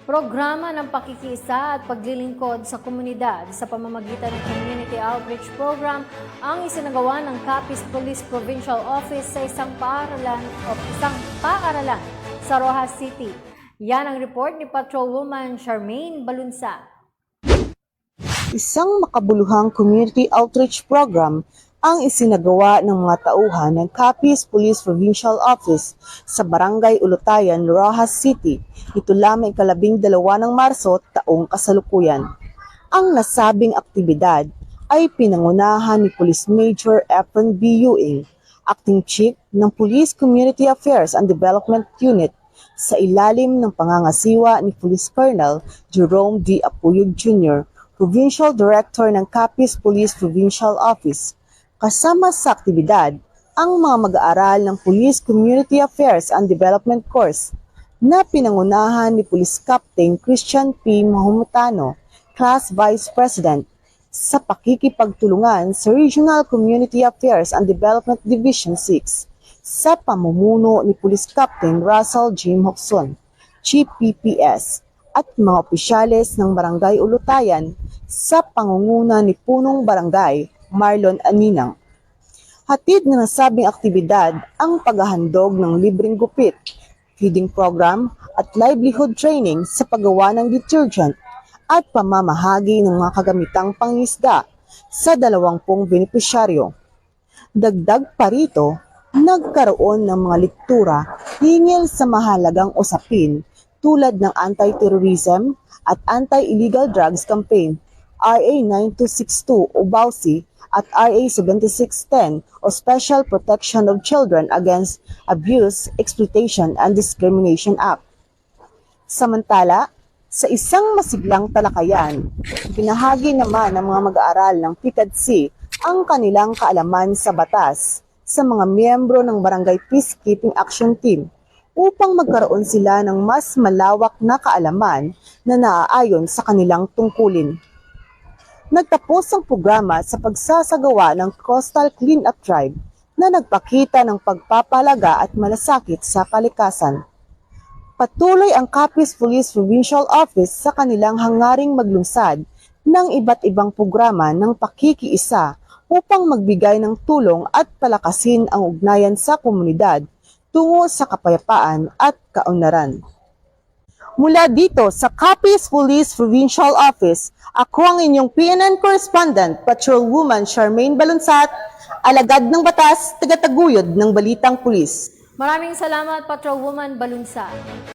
Programa ng pakikiisa at paglilingkod sa komunidad sa pamamagitan ng Community Outreach Program ang isinagawa ng Capiz Police Provincial Office sa isang paaralan sa Roxas City. Yan ang report ni Patrolwoman Charmaine Balunsa. Isang makabuluhang community outreach program ang isinagawa ng mga tauhan ng Capiz Police Provincial Office sa Barangay Ulutayan, Roxas City. Ito lamang ika-12 ng Marso taong kasalukuyan. Ang nasabing aktibidad ay pinangunahan ni Police Major Efren B. Ewing, Acting Chief ng Police Community Affairs and Development Unit sa ilalim ng pangangasiwa ni Police Colonel Jerome D. Apuyog Jr., Provincial Director ng Capiz Police Provincial Office. Kasama sa aktibidad ang mga mag-aaral ng Police Community Affairs and Development Course na pinangunahan ni Police Captain Christian P. Mahumutano, Class Vice President, sa pakikipagtulungan sa Regional Community Affairs and Development Division 6 sa pamumuno ni Police Captain Russell J. Mocson, Chief PPS, at mga opisyales ng Barangay Ulutayan sa pangunguna ni Punong Barangay Marlon Aninang. Hatid na nasabing aktibidad ang paghahandog ng libreng gupit, feeding program at livelihood training sa paggawa ng detergent at pamamahagi ng mga kagamitang pangisda sa 20 benepisyaryo. Dagdag pa rito, nagkaroon ng mga lektura hinggil sa mahalagang usapin tulad ng anti-terrorism at anti-illegal drugs campaign, RA 9262 o BAUSI at RA 7610 o Special Protection of Children Against Abuse, Exploitation and Discrimination Act. Samantala, sa isang masiglang talakayan, binahagi naman ng mga mag-aaral ng PICAD-C ang kanilang kaalaman sa batas sa mga miyembro ng Barangay Peacekeeping Action Team upang magkaroon sila ng mas malawak na kaalaman na naaayon sa kanilang tungkulin. Nagtapos ang programa sa pagsasagawa ng Coastal Cleanup Drive na nagpakita ng pagpapalaga at malasakit sa kalikasan. Patuloy ang Capiz Police Provincial Office sa kanilang hangaring maglungsad ng iba't ibang programa ng pakikiisa upang magbigay ng tulong at palakasin ang ugnayan sa komunidad tungo sa kapayapaan at kaunlaran. Mula dito sa Capiz Police Provincial Office, ako ang inyong PNN Correspondent, Patrolwoman Charmaine Balunsat, alagad ng batas, tagataguyod ng Balitang Pulis. Maraming salamat, Patrolwoman Balunsa.